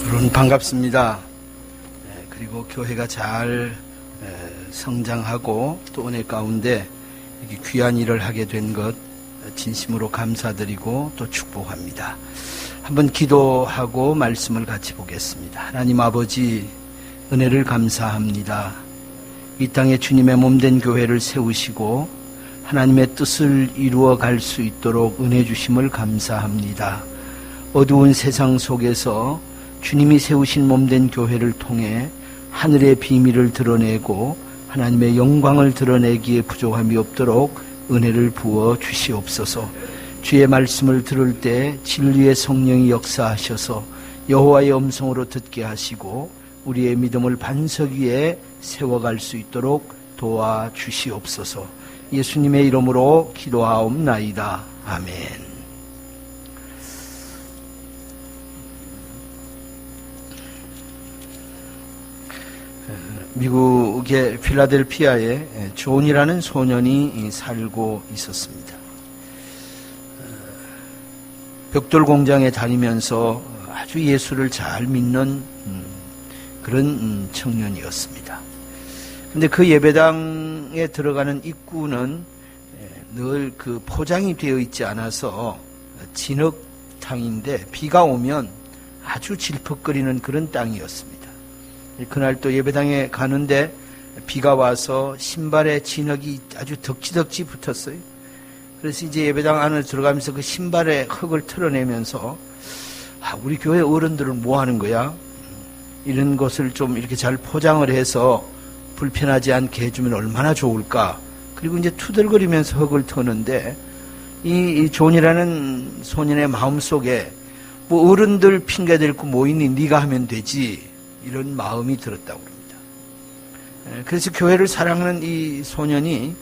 여러분 반갑습니다. 그리고 교회가 잘 성장하고 또 은혜 가운데 이렇게 귀한 일을 하게 된 것 진심으로 감사드리고 또 축복합니다. 한번 기도하고 말씀을 같이 보겠습니다. 하나님 아버지, 은혜를 감사합니다. 이 땅에 주님의 몸된 교회를 세우시고 하나님의 뜻을 이루어 갈 수 있도록 은혜 주심을 감사합니다. 어두운 세상 속에서 주님이 세우신 몸된 교회를 통해 하늘의 비밀을 드러내고 하나님의 영광을 드러내기에 부족함이 없도록 은혜를 부어 주시옵소서. 주의 말씀을 들을 때 진리의 성령이 역사하셔서 여호와의 음성으로 듣게 하시고 우리의 믿음을 반석 위에 세워갈 수 있도록 도와주시옵소서. 예수님의 이름으로 기도하옵나이다. 아멘. 미국의 필라델피아에 존이라는 소년이 살고 있었습니다. 벽돌 공장에 다니면서 아주 예수를 잘 믿는 그런 청년이었습니다. 근데 그 예배당에 들어가는 입구는 늘 그 포장이 되어 있지 않아서 진흙탕인데 비가 오면 아주 질퍽거리는 그런 땅이었습니다. 그날 또 예배당에 가는데 비가 와서 신발에 진흙이 아주 덕지덕지 붙었어요. 그래서 이제 예배당 안을 들어가면서 그 신발에 흙을 털어내면서 우리 교회 어른들은 뭐 하는 거야? 이런 것을 좀 이렇게 잘 포장을 해서 불편하지 않게 해주면 얼마나 좋을까? 그리고 이제 투덜거리면서 흙을 터는데 이 존이라는 소년의 마음속에 뭐 어른들 핑계 댈 거 뭐 있니? 네가 하면 되지. 이런 마음이 들었다고 합니다. 그래서 교회를 사랑하는 이 소년이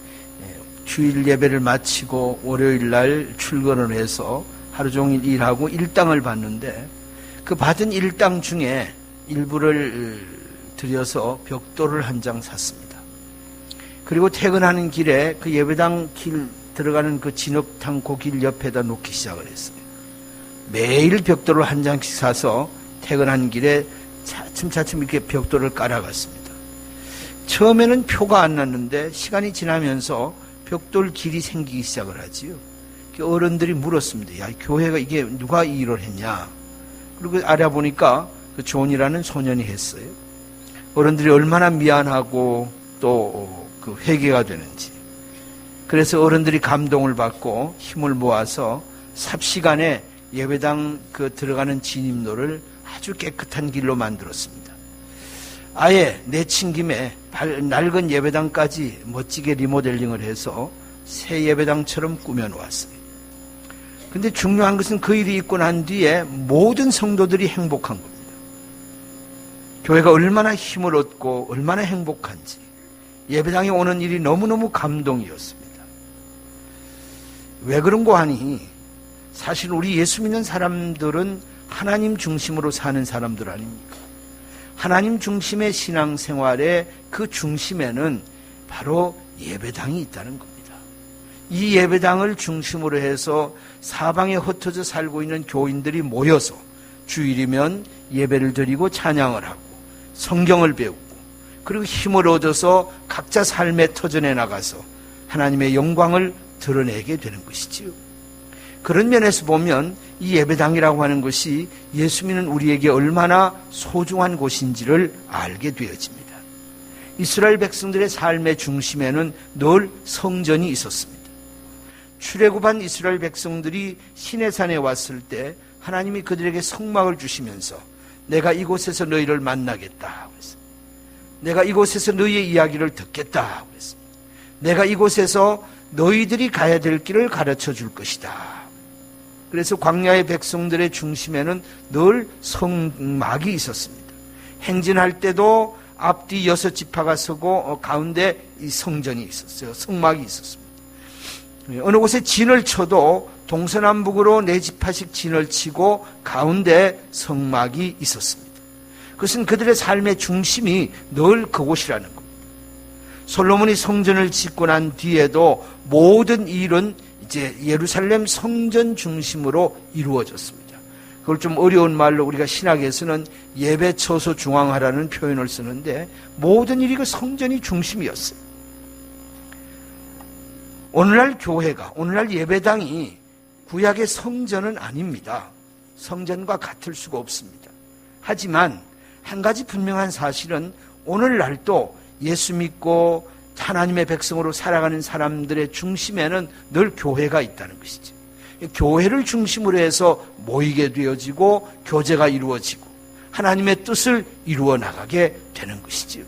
주일 예배를 마치고 월요일 날 출근을 해서 하루 종일 일하고 일당을 받는데 그 받은 일당 중에 일부를 들여서 벽돌을 한 장 샀습니다. 그리고 퇴근하는 길에 그 예배당 길 들어가는 그 진흙탕 그 길 옆에다 놓기 시작을 했어요. 매일 벽돌을 한 장씩 사서 퇴근하는 길에 차츰차츰 이렇게 벽돌을 깔아갔습니다. 처음에는 표가 안 났는데 시간이 지나면서 벽돌 길이 생기기 시작을 하지요. 어른들이 물었습니다. 야, 교회가 이게 누가 이 일을 했냐? 그리고 알아보니까 그 존이라는 소년이 했어요. 어른들이 얼마나 미안하고 또 그 회개가 되는지. 그래서 어른들이 감동을 받고 힘을 모아서 삽시간에 예배당 그 들어가는 진입로를 아주 깨끗한 길로 만들었습니다. 아예 내친 김에 낡은 예배당까지 멋지게 리모델링을 해서 새 예배당처럼 꾸며놓았어요. 근데 중요한 것은 그 일이 있고 난 뒤에 모든 성도들이 행복한 겁니다. 교회가 얼마나 힘을 얻고 얼마나 행복한지 예배당에 오는 일이 너무너무 감동이었습니다. 왜 그런고 하니 사실 우리 예수 믿는 사람들은 하나님 중심으로 사는 사람들 아닙니까? 하나님 중심의 신앙생활의 그 중심에는 바로 예배당이 있다는 겁니다. 이 예배당을 중심으로 해서 사방에 흩어져 살고 있는 교인들이 모여서 주일이면 예배를 드리고 찬양을 하고 성경을 배우고 그리고 힘을 얻어서 각자 삶의 터전에 나가서 하나님의 영광을 드러내게 되는 것이지요. 그런 면에서 보면 이 예배당이라고 하는 것이 예수 믿는 우리에게 얼마나 소중한 곳인지를 알게 되어집니다. 이스라엘 백성들의 삶의 중심에는 늘 성전이 있었습니다. 출애굽한 이스라엘 백성들이 시내산에 왔을 때 하나님이 그들에게 성막을 주시면서 내가 이곳에서 너희를 만나겠다 하고 했습니다. 내가 이곳에서 너희의 이야기를 듣겠다 하고 했습니다. 내가 이곳에서 너희들이 가야 될 길을 가르쳐 줄 것이다. 그래서 광야의 백성들의 중심에는 늘 성막이 있었습니다. 행진할 때도 앞뒤 6지파가 서고 가운데 이 성전이 있었어요. 성막이 있었습니다. 어느 곳에 진을 쳐도 동서남북으로 4지파씩 진을 치고 가운데 성막이 있었습니다. 그것은 그들의 삶의 중심이 늘 그곳이라는 겁니다. 솔로몬이 성전을 짓고 난 뒤에도 모든 일은 이제 예루살렘 성전 중심으로 이루어졌습니다. 그걸 좀 어려운 말로 우리가 신학에서는 예배 처소 중앙화라는 표현을 쓰는데 모든 일이 그 성전이 중심이었어요. 오늘날 교회가, 오늘날 예배당이 구약의 성전은 아닙니다. 성전과 같을 수가 없습니다. 하지만 한 가지 분명한 사실은 오늘날도 예수 믿고 하나님의 백성으로 살아가는 사람들의 중심에는 늘 교회가 있다는 것이죠. 교회를 중심으로 해서 모이게 되어지고 교제가 이루어지고 하나님의 뜻을 이루어 나가게 되는 것이죠.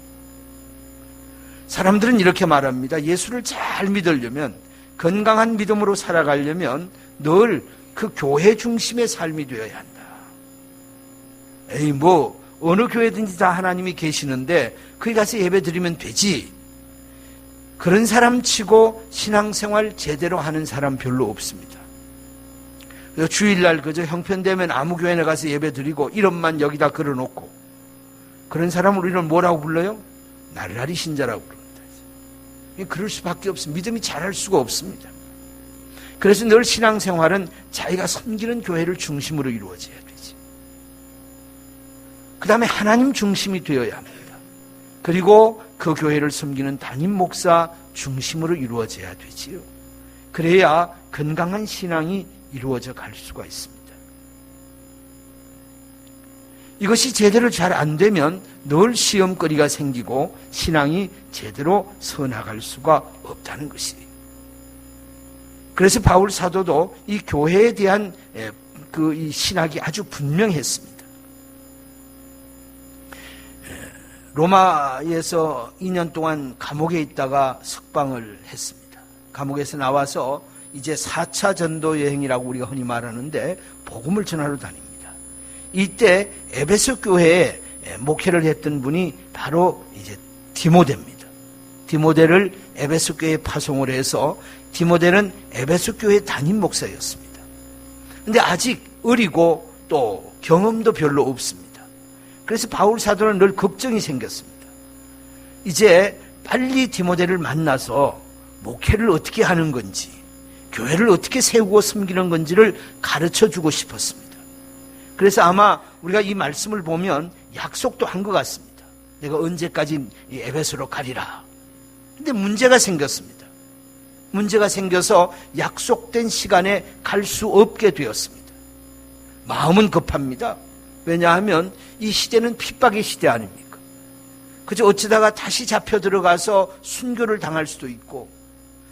사람들은 이렇게 말합니다. 예수를 잘 믿으려면, 건강한 믿음으로 살아가려면 늘 그 교회 중심의 삶이 되어야 한다. 에이, 어느 교회든지 다 하나님이 계시는데 거기 가서 예배 드리면 되지. 그런 사람 치고 신앙생활 제대로 하는 사람 별로 없습니다. 주일날 그저 형편되면 아무 교회나 가서 예배 드리고 이름만 여기다 걸어놓고, 그런 사람을 우리는 뭐라고 불러요? 날라리 신자라고 부릅니다. 그럴 수밖에 없습니다. 믿음이 자랄 수가 없습니다. 그래서 늘 신앙생활은 자기가 섬기는 교회를 중심으로 이루어져야 되지. 그 다음에 하나님 중심이 되어야 합니다. 그리고 그 교회를 섬기는 담임 목사 중심으로 이루어져야 되지요. 그래야 건강한 신앙이 이루어져 갈 수가 있습니다. 이것이 제대로 잘 안 되면 늘 시험거리가 생기고 신앙이 제대로 서나갈 수가 없다는 것이에요. 그래서 바울 사도도 이 교회에 대한 이 신학이 아주 분명했습니다. 로마에서 2년 동안 감옥에 있다가 석방을 했습니다. 감옥에서 나와서 이제 4차 전도 여행이라고 우리가 흔히 말하는데 복음을 전하러 다닙니다. 이때 에베소 교회에 목회를 했던 분이 바로 이제 디모데입니다. 디모데를 에베소 교회에 파송을 해서 디모데는 에베소 교회 담임 목사였습니다. 그런데 아직 어리고 또 경험도 별로 없습니다. 그래서 바울 사도는 늘 걱정이 생겼습니다. 이제 빨리 디모데를 만나서 목회를 어떻게 하는 건지, 교회를 어떻게 세우고 섬기는 건지를 가르쳐 주고 싶었습니다. 그래서 아마 우리가 이 말씀을 보면 약속도 한 것 같습니다. 내가 언제까지 에베소로 가리라. 근데 문제가 생겼습니다. 문제가 생겨서 약속된 시간에 갈 수 없게 되었습니다. 마음은 급합니다. 왜냐하면 이 시대는 핍박의 시대 아닙니까? 그저 어쩌다가 다시 잡혀 들어가서 순교를 당할 수도 있고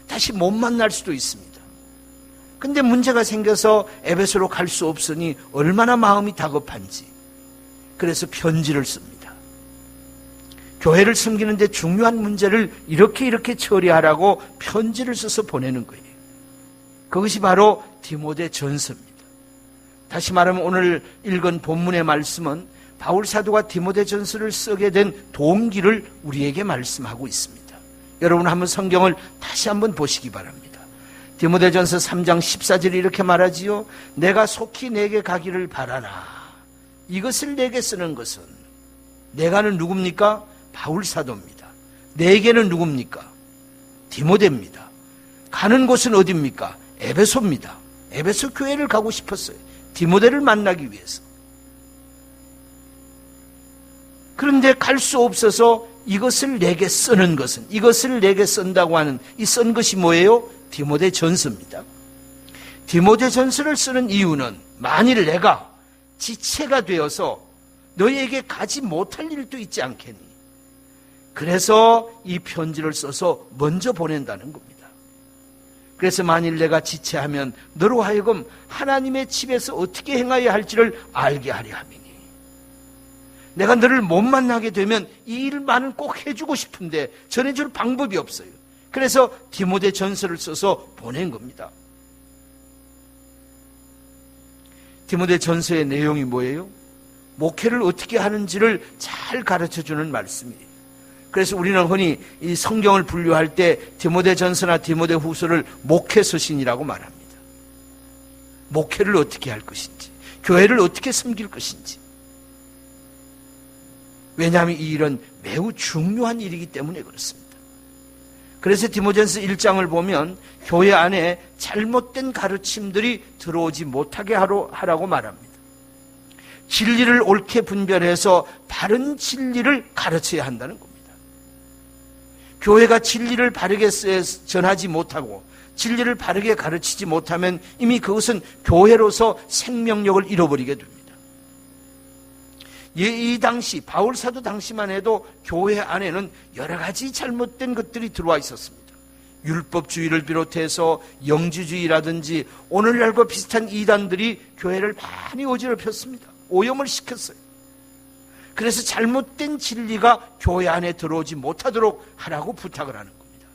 다시 못 만날 수도 있습니다. 근데 문제가 생겨서 에베소로 갈 수 없으니 얼마나 마음이 다급한지, 그래서 편지를 씁니다. 교회를 섬기는데 중요한 문제를 이렇게 처리하라고 편지를 써서 보내는 거예요. 그것이 바로 디모데 전서입니다. 다시 말하면 오늘 읽은 본문의 말씀은 바울 사도가 디모데 전서를 쓰게 된 동기를 우리에게 말씀하고 있습니다. 여러분 한번 성경을 다시 한번 보시기 바랍니다. 디모데전서 3장 14절에 이렇게 말하지요. 내가 속히 내게 가기를 바라나 이것을 내게 쓰는 것은, 내가는 누굽니까? 바울 사도입니다. 내게는 누굽니까? 디모데입니다. 가는 곳은 어디입니까? 에베소입니다. 에베소 교회를 가고 싶었어요. 디모데를 만나기 위해서. 그런데 갈 수 없어서 이것을 내게 쓰는 것은, 이것을 내게 쓴다고 하는 이 쓴 것이 뭐예요? 디모데 전서입니다. 디모데 전서를 쓰는 이유는 만일 내가 지체가 되어서 너희에게 가지 못할 일도 있지 않겠니? 그래서 이 편지를 써서 먼저 보낸다는 겁니다. 그래서 만일 내가 지체하면 너로 하여금 하나님의 집에서 어떻게 행하여야 할지를 알게 하려 함이니, 내가 너를 못 만나게 되면 이 일만은 꼭 해주고 싶은데 전해줄 방법이 없어요. 그래서 디모데 전서를 써서 보낸 겁니다. 디모데 전서의 내용이 뭐예요? 목회를 어떻게 하는지를 잘 가르쳐주는 말씀이에요. 그래서 우리는 흔히 이 성경을 분류할 때 디모데 전서나 디모데 후서를 목회 서신이라고 말합니다. 목회를 어떻게 할 것인지, 교회를 어떻게 섬길 것인지. 왜냐하면 이 일은 매우 중요한 일이기 때문에 그렇습니다. 그래서 디모데전서 1장을 보면 교회 안에 잘못된 가르침들이 들어오지 못하게 하라고 말합니다. 진리를 옳게 분별해서 바른 진리를 가르쳐야 한다는 겁니다. 교회가 진리를 바르게 전하지 못하고 진리를 바르게 가르치지 못하면 이미 그것은 교회로서 생명력을 잃어버리게 됩니다. 이 당시 바울 사도 당시만 해도 교회 안에는 여러 가지 잘못된 것들이 들어와 있었습니다. 율법주의를 비롯해서 영지주의라든지 오늘날과 비슷한 이단들이 교회를 많이 어지럽혔습니다. 오염을 시켰어요. 그래서 잘못된 진리가 교회 안에 들어오지 못하도록 하라고 부탁을 하는 겁니다.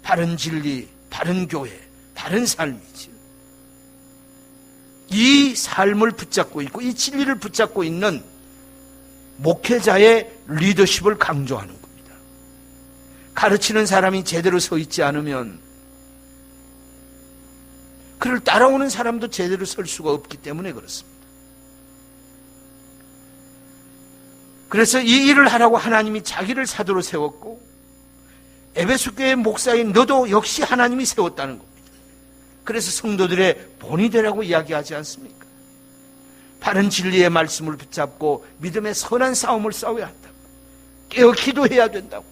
바른 진리, 바른 교회, 바른 삶이지. 이 삶을 붙잡고 있고 이 진리를 붙잡고 있는 목회자의 리더십을 강조하는 겁니다. 가르치는 사람이 제대로 서 있지 않으면 그를 따라오는 사람도 제대로 설 수가 없기 때문에 그렇습니다. 그래서 이 일을 하라고 하나님이 자기를 사도로 세웠고 에베소 교회 목사인 너도 역시 하나님이 세웠다는 겁니다. 그래서 성도들의 본이 되라고 이야기하지 않습니까? 바른 진리의 말씀을 붙잡고 믿음의 선한 싸움을 싸워야 한다고. 깨어 기도해야 된다고.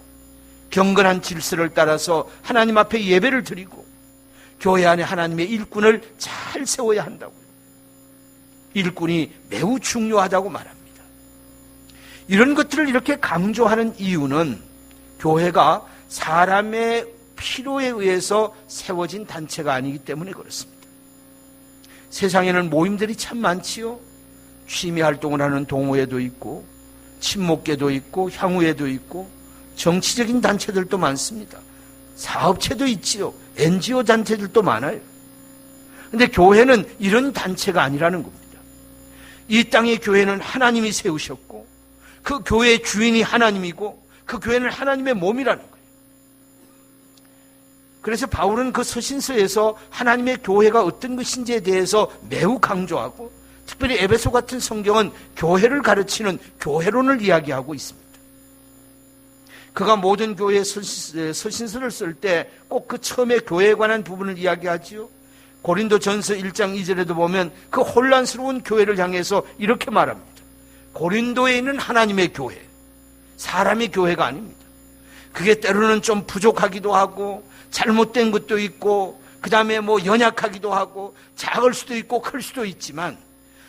경건한 질서를 따라서 하나님 앞에 예배를 드리고 교회 안에 하나님의 일꾼을 잘 세워야 한다고요. 일꾼이 매우 중요하다고 말합니다. 이런 것들을 이렇게 강조하는 이유는 교회가 사람의 필요에 의해서 세워진 단체가 아니기 때문에 그렇습니다. 세상에는 모임들이 참 많지요. 취미 활동을 하는 동호회도 있고 친목계도 있고 향후회도 있고 정치적인 단체들도 많습니다. 사업체도 있지요. NGO 단체들도 많아요. 그런데 교회는 이런 단체가 아니라는 겁니다. 이 땅의 교회는 하나님이 세우셨고 그 교회의 주인이 하나님이고 그 교회는 하나님의 몸이라는 거예요. 그래서 바울은 그 서신서에서 하나님의 교회가 어떤 것인지에 대해서 매우 강조하고 특별히 에베소 같은 성경은 교회를 가르치는 교회론을 이야기하고 있습니다. 그가 모든 교회의 서신서를 쓸 때 꼭 그 처음에 교회에 관한 부분을 이야기하지요. 고린도전서 1장 2절에도 보면 그 혼란스러운 교회를 향해서 이렇게 말합니다. 고린도에 있는 하나님의 교회, 사람의 교회가 아닙니다. 그게 때로는 좀 부족하기도 하고 잘못된 것도 있고 그 다음에 연약하기도 하고 작을 수도 있고 클 수도 있지만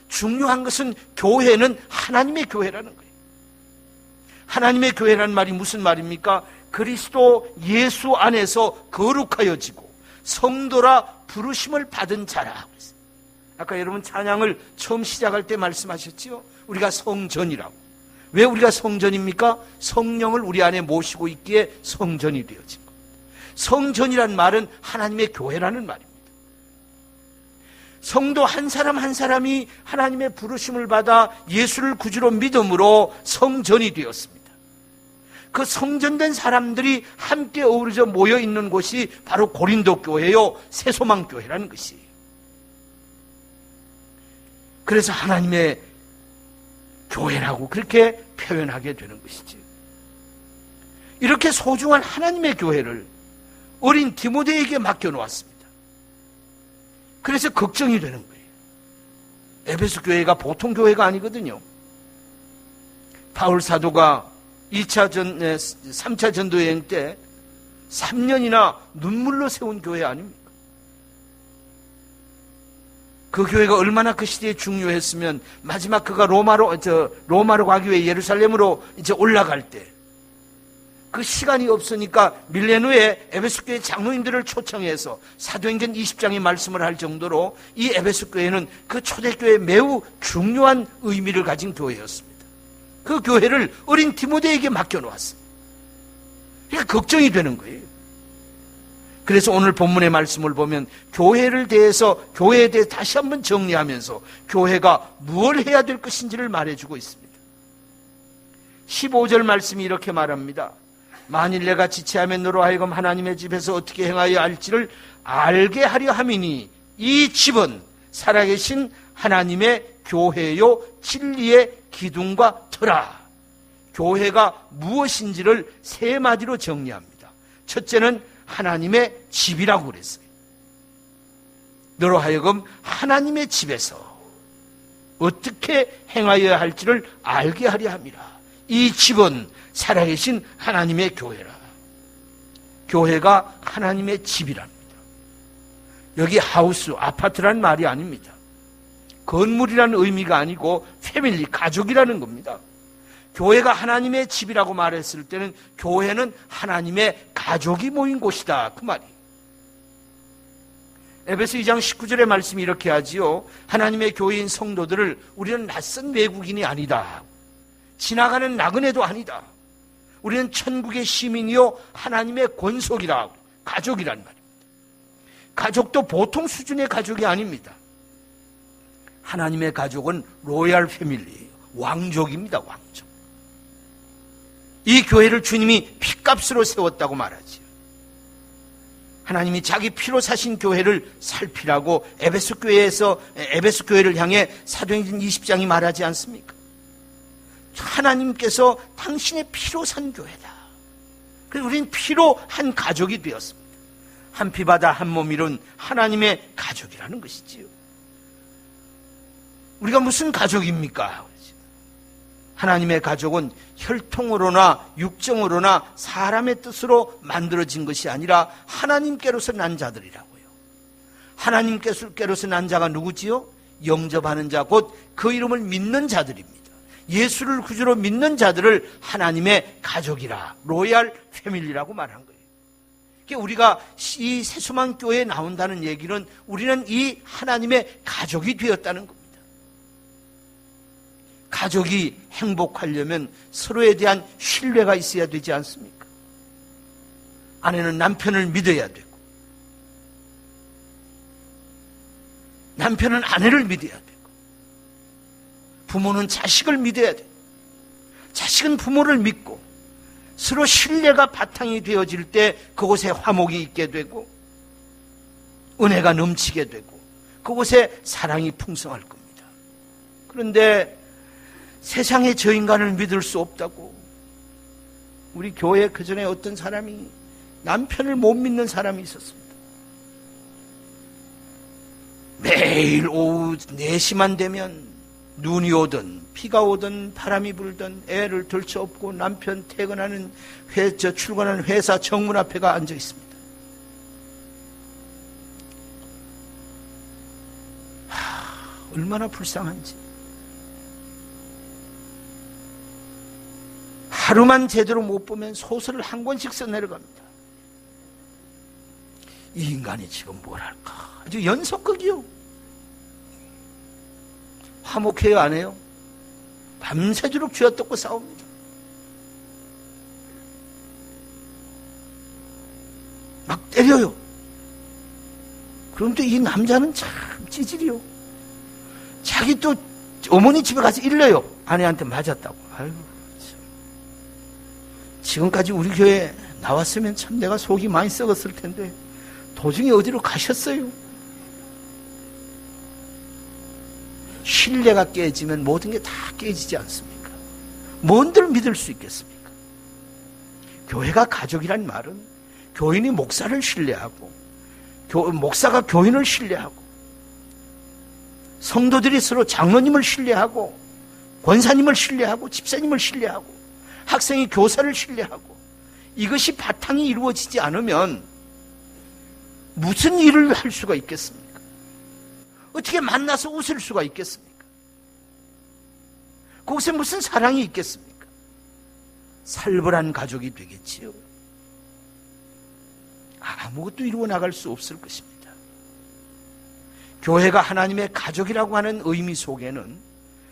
중요한 것은 교회는 하나님의 교회라는 거예요. 하나님의 교회라는 말이 무슨 말입니까? 그리스도 예수 안에서 거룩하여지고 성도라 부르심을 받은 자라. 아까 여러분 찬양을 처음 시작할 때 말씀하셨지요? 우리가 성전이라고. 왜 우리가 성전입니까? 성령을 우리 안에 모시고 있기에 성전이 되어진 겁니다. 성전이란 말은 하나님의 교회라는 말입니다. 성도 한 사람 한 사람이 하나님의 부르심을 받아 예수를 구주로 믿음으로 성전이 되었습니다. 그 성전된 사람들이 함께 어우러져 모여 있는 곳이 바로 고린도 교회요, 새소망 교회라는 것이에요. 그래서 하나님의 교회라고 그렇게 표현하게 되는 것이죠. 이렇게 소중한 하나님의 교회를 어린 디모데에게 맡겨놓았습니다. 그래서 걱정이 되는 거예요. 에베소 교회가 보통 교회가 아니거든요. 바울 사도가 3차 전도여행 때 3년이나 눈물로 세운 교회 아닙니까? 그 교회가 얼마나 그 시대에 중요했으면 마지막 그가 로마로 가기 위해 예루살렘으로 이제 올라갈 때 그 시간이 없으니까 밀레 후에 에베소 교회 장로님들을 초청해서 사도행전 20장의 말씀을 할 정도로 이 에베소 교회는 그 초대교회에 매우 중요한 의미를 가진 교회였습니다. 그 교회를 어린 디모데에게 맡겨놓았어요. 그러니까 걱정이 되는 거예요. 그래서 오늘 본문의 말씀을 보면 교회에 대해 다시 한번 정리하면서 교회가 무엇을 해야 될 것인지를 말해주고 있습니다. 15절 말씀이 이렇게 말합니다. 만일 내가 지체하면 너로 하여금 하나님의 집에서 어떻게 행하여야 할지를 알게 하려 함이니 이 집은 살아계신 하나님의 교회요 진리의 기둥과 터라. 교회가 무엇인지를 세 마디로 정리합니다. 첫째는 하나님의 집이라고 그랬어요. 너로 하여금 하나님의 집에서 어떻게 행하여야 할지를 알게 하려 함이라. 이 집은 살아계신 하나님의 교회라. 교회가 하나님의 집이랍니다. 여기 하우스, 아파트란 말이 아닙니다. 건물이라는 의미가 아니고 패밀리, 가족이라는 겁니다. 교회가 하나님의 집이라고 말했을 때는 교회는 하나님의 가족이 모인 곳이다, 그 말이. 에베소 2장 19절의 말씀이 이렇게 하지요. 하나님의 교회인 성도들을 우리는 낯선 외국인이 아니다. 지나가는 나그네도 아니다. 우리는 천국의 시민이요 하나님의 권속이라, 가족이란 말입니다. 가족도 보통 수준의 가족이 아닙니다. 하나님의 가족은 로얄 패밀리예요. 왕족입니다. 왕족. 이 교회를 주님이 피값으로 세웠다고 말하지요. 하나님이 자기 피로 사신 교회를 살피라고 에베소 교회를 향해 사도행전 20장이 말하지 않습니까? 하나님께서 당신의 피로 산 교회다. 그래서 우리는 피로 한 가족이 되었습니다. 한 피바다 한 몸 이룬 하나님의 가족이라는 것이지요. 우리가 무슨 가족입니까? 하나님의 가족은 혈통으로나 육정으로나 사람의 뜻으로 만들어진 것이 아니라 하나님께로서 난 자들이라고요. 하나님께로서 난 자가 누구지요? 영접하는 자, 곧 그 이름을 믿는 자들입니다. 예수를 구주로 믿는 자들을 하나님의 가족이라, 로얄 패밀리라고 말한 거예요. 그러니까 우리가 이 새수만 교회에 나온다는 얘기는 우리는 이 하나님의 가족이 되었다는 겁니다. 가족이 행복하려면 서로에 대한 신뢰가 있어야 되지 않습니까? 아내는 남편을 믿어야 되고, 남편은 아내를 믿어야 되고, 부모는 자식을 믿어야 되고, 자식은 부모를 믿고, 서로 신뢰가 바탕이 되어질 때 그곳에 화목이 있게 되고, 은혜가 넘치게 되고, 그곳에 사랑이 풍성할 겁니다. 그런데 세상에 저 인간을 믿을 수 없다고, 우리 교회 그전에 어떤 사람이 남편을 못 믿는 사람이 있었습니다. 매일 오후 4시만 되면 눈이 오든 비가 오든 바람이 불든 애를 들쳐업고 남편 퇴근하는 출근하는 회사 정문 앞에가 앉아 있습니다. 얼마나 불쌍한지. 하루만 제대로 못 보면 소설을 한 권씩 써 내려갑니다. 이 인간이 지금 뭘 할까? 아주 연속극이요. 화목해요, 안 해요? 밤새도록 쥐어뜯고 싸웁니다. 막 때려요. 그럼 또 이 남자는 참 찌질이요. 자기 또 어머니 집에 가서 일러요. 아내한테 맞았다고. 아유, 참. 지금까지 우리 교회 나왔으면 참 내가 속이 많이 썩었을 텐데 도중에 어디로 가셨어요? 신뢰가 깨지면 모든 게 다 깨지지 않습니까? 뭔들 믿을 수 있겠습니까? 교회가 가족이란 말은 교인이 목사를 신뢰하고, 목사가 교인을 신뢰하고, 성도들이 서로 장로님을 신뢰하고, 권사님을 신뢰하고, 집사님을 신뢰하고, 학생이 교사를 신뢰하고, 이것이 바탕이 이루어지지 않으면 무슨 일을 할 수가 있겠습니까? 어떻게 만나서 웃을 수가 있겠습니까? 거기서 무슨 사랑이 있겠습니까? 살벌한 가족이 되겠지요. 아무것도 이루어 나갈 수 없을 것입니다. 교회가 하나님의 가족이라고 하는 의미 속에는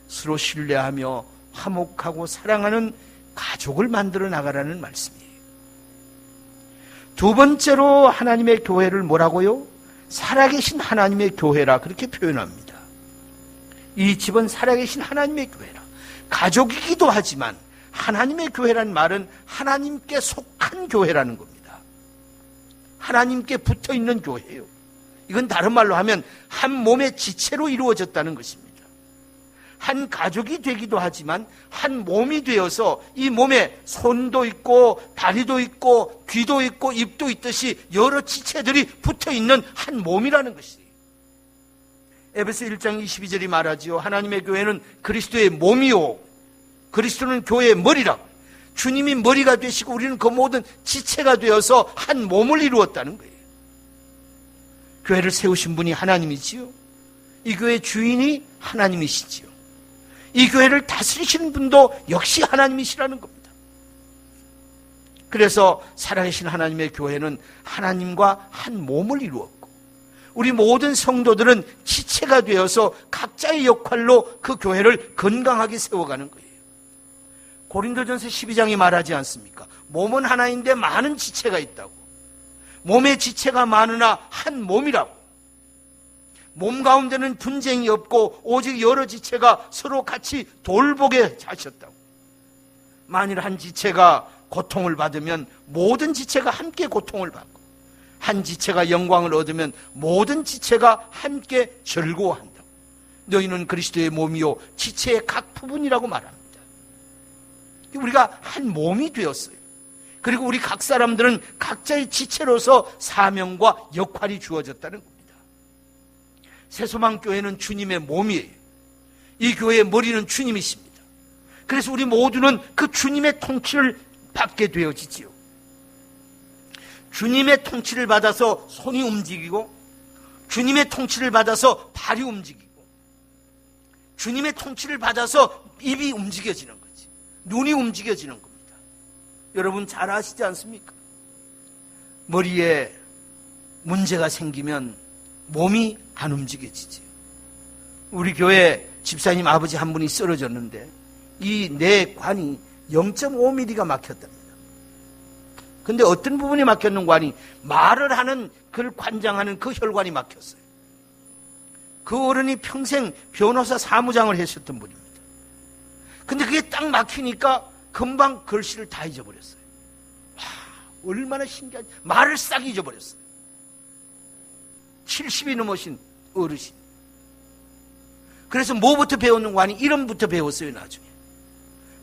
서로 신뢰하며 화목하고 사랑하는 가족을 만들어 나가라는 말씀이에요. 두 번째로 하나님의 교회를 뭐라고요? 살아계신 하나님의 교회라 그렇게 표현합니다. 이 집은 살아계신 하나님의 교회라. 가족이기도 하지만 하나님의 교회란 말은 하나님께 속한 교회라는 겁니다. 하나님께 붙어있는 교회예요. 이건 다른 말로 하면 한 몸의 지체로 이루어졌다는 것입니다. 한 가족이 되기도 하지만 한 몸이 되어서 이 몸에 손도 있고 다리도 있고 귀도 있고 입도 있듯이 여러 지체들이 붙어있는 한 몸이라는 것이에요. 에베소 1장 22절이 말하지요. 하나님의 교회는 그리스도의 몸이요, 그리스도는 교회의 머리라고. 주님이 머리가 되시고 우리는 그 모든 지체가 되어서 한 몸을 이루었다는 거예요. 교회를 세우신 분이 하나님이지요. 이 교회의 주인이 하나님이시지요. 이 교회를 다스리시는 분도 역시 하나님이시라는 겁니다. 그래서 살아계신 하나님의 교회는 하나님과 한 몸을 이루었고, 우리 모든 성도들은 지체가 되어서 각자의 역할로 그 교회를 건강하게 세워가는 거예요. 고린도전서 12장이 말하지 않습니까? 몸은 하나인데 많은 지체가 있다고. 몸의 지체가 많으나 한 몸이라고. 몸 가운데는 분쟁이 없고 오직 여러 지체가 서로 같이 돌보게 하셨다고. 만일 한 지체가 고통을 받으면 모든 지체가 함께 고통을 받고, 한 지체가 영광을 얻으면 모든 지체가 함께 즐거워한다고. 너희는 그리스도의 몸이요 지체의 각 부분이라고 말합니다. 우리가 한 몸이 되었어요. 그리고 우리 각 사람들은 각자의 지체로서 사명과 역할이 주어졌다는 겁니다. 새소망교회는 주님의 몸이에요. 이 교회의 머리는 주님이십니다. 그래서 우리 모두는 그 주님의 통치를 받게 되어지지요. 주님의 통치를 받아서 손이 움직이고, 주님의 통치를 받아서 발이 움직이고, 주님의 통치를 받아서 입이 움직여지는 거지. 눈이 움직여지는 겁니다. 여러분 잘 아시지 않습니까? 머리에 문제가 생기면 몸이 안 움직여지지. 우리 교회 집사님 아버지 한 분이 쓰러졌는데 이 뇌관이 0.5mm가 막혔답니다. 근데 어떤 부분이 막혔는 관이, 말을 하는 그걸 관장하는 그 혈관이 막혔어요. 그 어른이 평생 변호사 사무장을 했었던 분입니다. 근데 그게 딱 막히니까 금방 글씨를 다 잊어버렸어요. 와, 얼마나 신기하지. 말을 싹 잊어버렸어요. 70이 넘으신 어르신. 그래서 뭐부터 배웠는 거 아니? 이름부터 배웠어요, 나중에.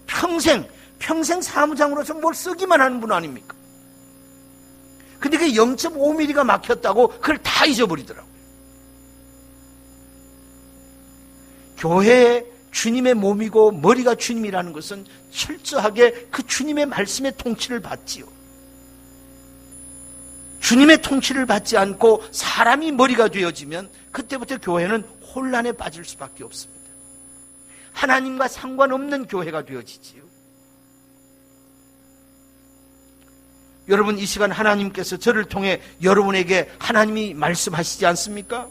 평생 사무장으로서 뭘 쓰기만 하는 분 아닙니까? 근데 그게 0.5mm가 막혔다고 그걸 다 잊어버리더라고요. 교회에 주님의 몸이고 머리가 주님이라는 것은 철저하게 그 주님의 말씀의 통치를 받지요. 주님의 통치를 받지 않고 사람이 머리가 되어지면 그때부터 교회는 혼란에 빠질 수밖에 없습니다. 하나님과 상관없는 교회가 되어지지요. 여러분, 이 시간 하나님께서 저를 통해 여러분에게 하나님이 말씀하시지 않습니까?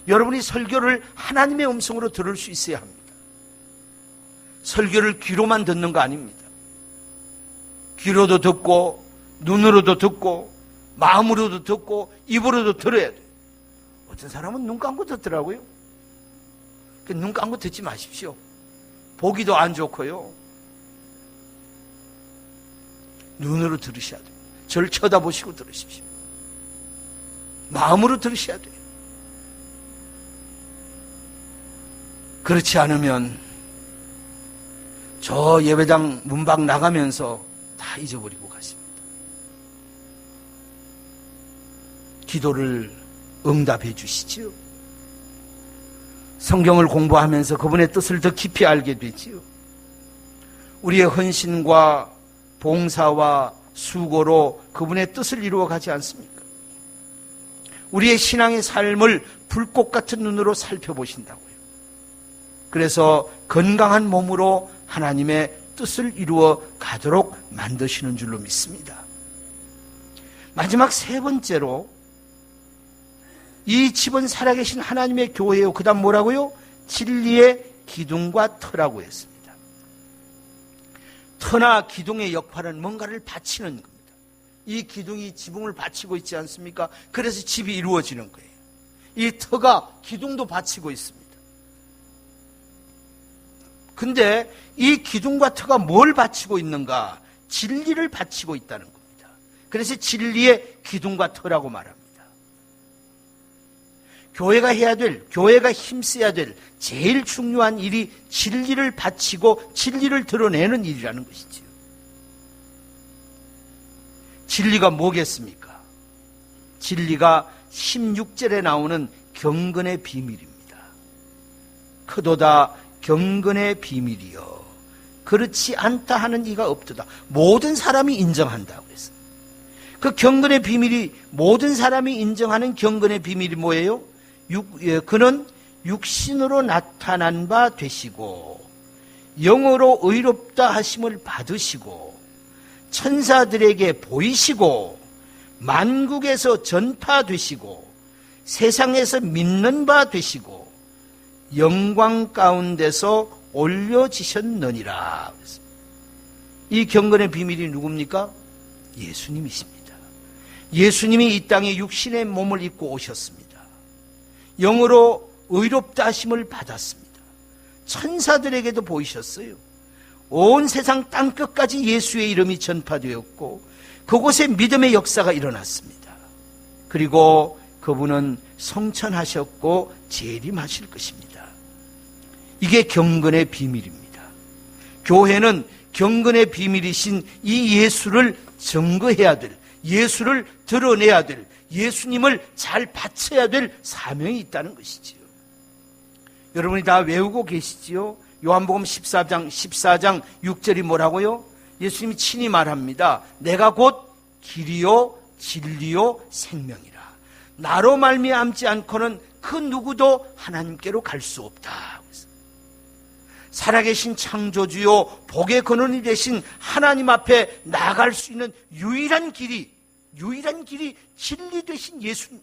여러분이 설교를 하나님의 음성으로 들을 수 있어야 합니다. 설교를 귀로만 듣는 거 아닙니다. 귀로도 듣고 눈으로도 듣고 마음으로도 듣고 입으로도 들어야 돼요. 어떤 사람은 눈 감고 듣더라고요. 눈 감고 듣지 마십시오. 보기도 안 좋고요. 눈으로 들으셔야 돼요. 저를 쳐다보시고 들으십시오. 마음으로 들으셔야 돼요. 그렇지 않으면 저 예배당 문밖 나가면서 다 잊어버리고 가십니다. 기도를 응답해 주시지요. 성경을 공부하면서 그분의 뜻을 더 깊이 알게 되지요. 우리의 헌신과 봉사와 수고로 그분의 뜻을 이루어가지 않습니까? 우리의 신앙의 삶을 불꽃 같은 눈으로 살펴보신다고요. 그래서 건강한 몸으로 하나님의 뜻을 이루어 가도록 만드시는 줄로 믿습니다. 마지막 세 번째로, 이 집은 살아계신 하나님의 교회요. 그 다음 뭐라고요? 진리의 기둥과 터라고 했습니다. 터나 기둥의 역할은 뭔가를 받치는 겁니다. 이 기둥이 지붕을 받치고 있지 않습니까? 그래서 집이 이루어지는 거예요. 이 터가 기둥도 받치고 있습니다. 근데 이 기둥과 터가 뭘 받치고 있는가? 진리를 받치고 있다는 겁니다. 그래서 진리의 기둥과 터라고 말합니다. 교회가 해야 될, 교회가 힘써야 될 제일 중요한 일이 진리를 바치고 진리를 드러내는 일이라는 것이지요. 진리가 뭐겠습니까? 진리가 16절에 나오는 경건의 비밀입니다. 크도다 경건의 비밀이여 그렇지 않다 하는 이가 없도다. 모든 사람이 인정한다고 그랬어요. 그 경건의 비밀이 모든 사람이 인정하는 경건의 비밀이 뭐예요? 그는 육신으로 나타난 바 되시고 영으로 의롭다 하심을 받으시고 천사들에게 보이시고 만국에서 전파되시고 세상에서 믿는 바 되시고 영광 가운데서 올려지셨느니라. 이 경건의 비밀이 누굽니까? 예수님이십니다. 예수님이 이 땅에 육신의 몸을 입고 오셨습니다. 영으로 의롭다 하심을 받았습니다. 천사들에게도 보이셨어요. 온 세상 땅끝까지 예수의 이름이 전파되었고 그곳에 믿음의 역사가 일어났습니다. 그리고 그분은 성천하셨고 재림하실 것입니다. 이게 경건의 비밀입니다. 교회는 경건의 비밀이신 이 예수를 증거해야 될, 예수를 드러내야 될, 예수님을 잘 바쳐야 될 사명이 있다는 것이지요. 여러분이 다 외우고 계시지요? 요한복음 14장 6절이 뭐라고요? 예수님이 친히 말합니다. 내가 곧 길이요 진리요 생명이라. 나로 말미암지 않고는 그 누구도 하나님께로 갈 수 없다. 살아계신 창조주요 복의 근원이 되신 하나님 앞에 나아갈 수 있는 유일한 길이 진리 되신 예수님.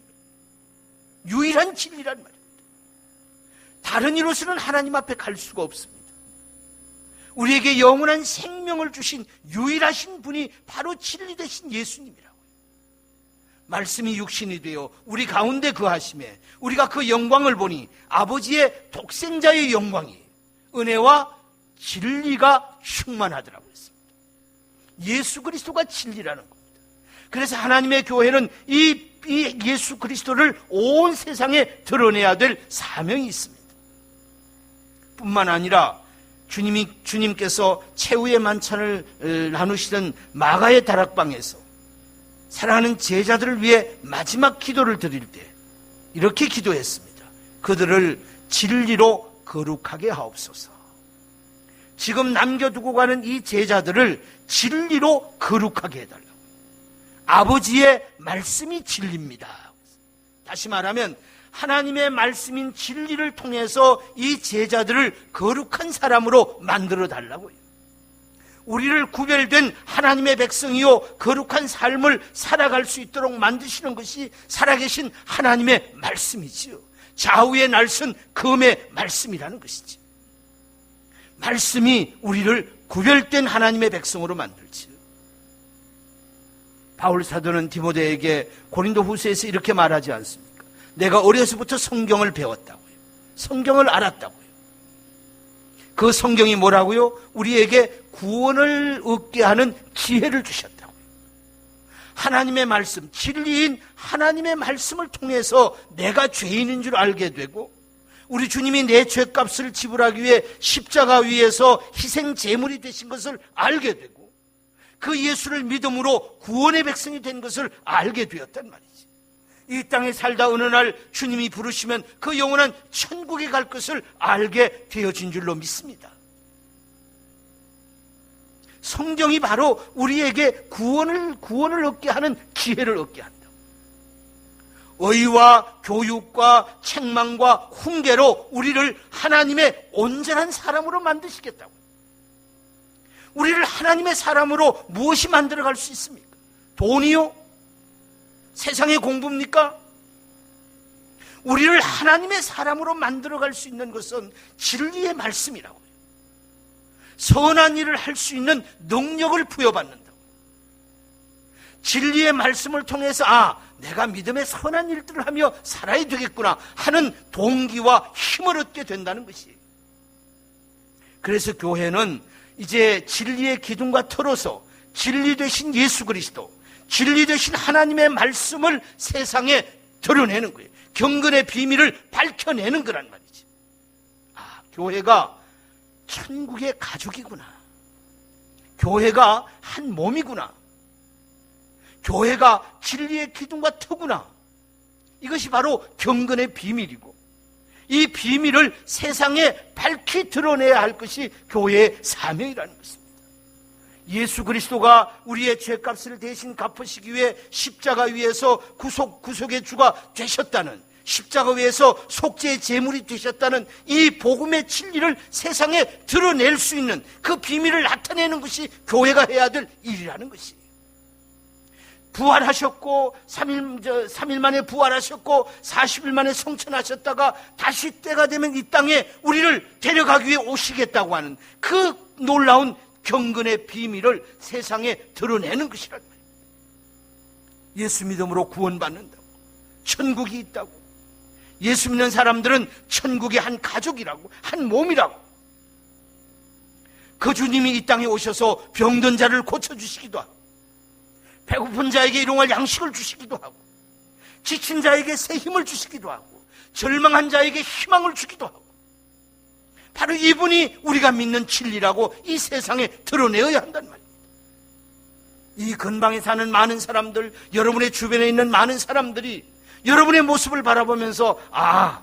유일한 진리란 말입니다. 다른 이로서는 하나님 앞에 갈 수가 없습니다. 우리에게 영원한 생명을 주신 유일하신 분이 바로 진리 되신 예수님이라고요. 말씀이 육신이 되어 우리 가운데 거하심에 우리가 그 영광을 보니 아버지의 독생자의 영광이 은혜와 진리가 충만하더라고 했습니다. 예수 그리스도가 진리라는 겁니다. 그래서 하나님의 교회는 이 예수 그리스도를 온 세상에 드러내야 될 사명이 있습니다. 뿐만 아니라 주님께서 최후의 만찬을 나누시던 마가의 다락방에서 사랑하는 제자들을 위해 마지막 기도를 드릴 때 이렇게 기도했습니다. 그들을 진리로 거룩하게 하옵소서. 지금 남겨두고 가는 이 제자들을 진리로 거룩하게 해달라고. 아버지의 말씀이 진리입니다. 다시 말하면 하나님의 말씀인 진리를 통해서 이 제자들을 거룩한 사람으로 만들어 달라고요. 우리를 구별된 하나님의 백성이요 거룩한 삶을 살아갈 수 있도록 만드시는 것이 살아계신 하나님의 말씀이지요. 좌우의 날선 금의 말씀이라는 것이지. 말씀이 우리를 구별된 하나님의 백성으로 만들지요. 바울 사도는 디모데에게 고린도 후서에서 이렇게 말하지 않습니까? 내가 어려서부터 성경을 배웠다고요. 성경을 알았다고요. 그 성경이 뭐라고요? 우리에게 구원을 얻게 하는 기회를 주셨다고요. 하나님의 말씀, 진리인 하나님의 말씀을 통해서 내가 죄인인 줄 알게 되고 우리 주님이 내 죄값을 지불하기 위해 십자가 위에서 희생 제물이 되신 것을 알게 되고 그 예수를 믿음으로 구원의 백성이 된 것을 알게 되었단 말이지. 이 땅에 살다 어느 날 주님이 부르시면 그 영원한 천국에 갈 것을 알게 되어진 줄로 믿습니다. 성경이 바로 우리에게 구원을 얻게 하는 기회를 얻게 한다. 의와 교육과 책망과 훈계로 우리를 하나님의 온전한 사람으로 만드시겠다고. 우리를 하나님의 사람으로 무엇이 만들어갈 수 있습니까? 돈이요? 세상의 공부입니까? 우리를 하나님의 사람으로 만들어갈 수 있는 것은 진리의 말씀이라고요. 선한 일을 할 수 있는 능력을 부여받는다고. 진리의 말씀을 통해서 내가 믿음의 선한 일들을 하며 살아야 되겠구나 하는 동기와 힘을 얻게 된다는 것이에요. 그래서 교회는 이제 진리의 기둥과 털어서 진리 되신 예수 그리스도, 진리 되신 하나님의 말씀을 세상에 드러내는 거예요. 경건의 비밀을 밝혀내는 거란 말이지. 교회가 천국의 가족이구나. 교회가 한 몸이구나. 교회가 진리의 기둥과 터구나. 이것이 바로 경건의 비밀이고, 이 비밀을 세상에 밝히 드러내야 할 것이 교회의 사명이라는 것입니다. 예수 그리스도가 우리의 죄값을 대신 갚으시기 위해 십자가 위에서 구속의 주가 되셨다는, 십자가 위에서 속죄의 제물이 되셨다는 이 복음의 진리를 세상에 드러낼 수 있는 그 비밀을 나타내는 것이 교회가 해야 될 일이라는 것이에요. 부활하셨고 3일 만에 부활하셨고 40일 만에 성천하셨다가 다시 때가 되면 이 땅에 우리를 데려가기 위해 오시겠다고 하는 그 놀라운 경건의 비밀을 세상에 드러내는 것이란 말이에요. 예수 믿음으로 구원받는다고, 천국이 있다고, 예수 믿는 사람들은 천국의 한 가족이라고, 한 몸이라고, 그 주님이 이 땅에 오셔서 병든 자를 고쳐주시기도 하고, 배고픈 자에게 일용할 양식을 주시기도 하고, 지친 자에게 새 힘을 주시기도 하고, 절망한 자에게 희망을 주기도 하고, 바로 이분이 우리가 믿는 진리라고 이 세상에 드러내어야 한단 말입니다. 이 근방에 사는 많은 사람들, 여러분의 주변에 있는 많은 사람들이 여러분의 모습을 바라보면서, 아,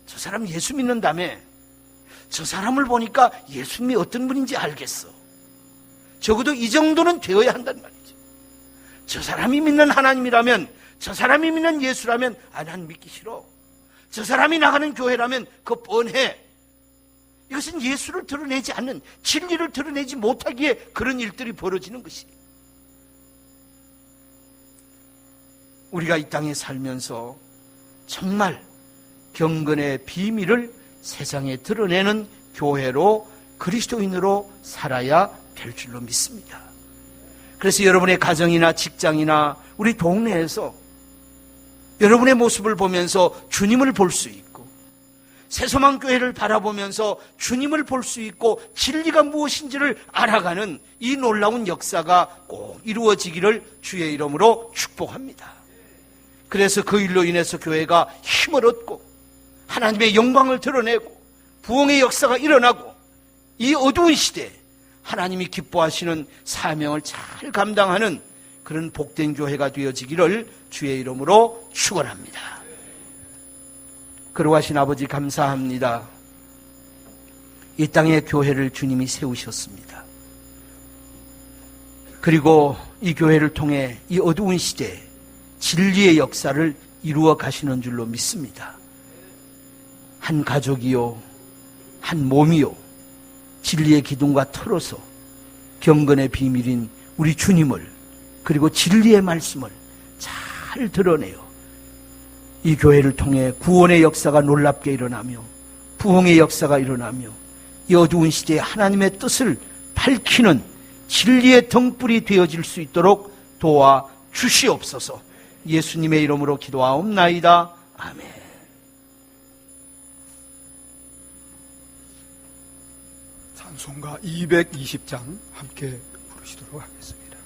저 사람 예수 믿는다며, 저 사람을 보니까 예수님이 어떤 분인지 알겠어. 적어도 이 정도는 되어야 한단 말이죠. 저 사람이 믿는 하나님이라면, 저 사람이 믿는 예수라면, 아, 난 믿기 싫어. 저 사람이 나가는 교회라면 그거 뻔해. 이것은 예수를 드러내지 않는, 진리를 드러내지 못하기에 그런 일들이 벌어지는 것이에요. 우리가 이 땅에 살면서 정말 경건의 비밀을 세상에 드러내는 교회로, 그리스도인으로 살아야 될 줄로 믿습니다. 그래서 여러분의 가정이나 직장이나 우리 동네에서 여러분의 모습을 보면서 주님을 볼 수 있고, 새소망교회를 바라보면서 주님을 볼 수 있고 진리가 무엇인지를 알아가는 이 놀라운 역사가 꼭 이루어지기를 주의 이름으로 축복합니다. 그래서 그 일로 인해서 교회가 힘을 얻고 하나님의 영광을 드러내고 부흥의 역사가 일어나고, 이 어두운 시대에 하나님이 기뻐하시는 사명을 잘 감당하는 그런 복된 교회가 되어지기를 주의 이름으로 축원합니다. 그러하신 아버지 감사합니다. 이 땅에 교회를 주님이 세우셨습니다. 그리고 이 교회를 통해 이 어두운 시대에 진리의 역사를 이루어 가시는 줄로 믿습니다. 한 가족이요, 한 몸이요, 진리의 기둥과 털어서 경건의 비밀인 우리 주님을, 그리고 진리의 말씀을 잘 드러내요. 이 교회를 통해 구원의 역사가 놀랍게 일어나며 부흥의 역사가 일어나며 이 어두운 시대에 하나님의 뜻을 밝히는 진리의 등불이 되어질 수 있도록 도와 주시옵소서. 예수님의 이름으로 기도하옵나이다. 아멘. 찬송가 220장 함께 부르시도록 하겠습니다.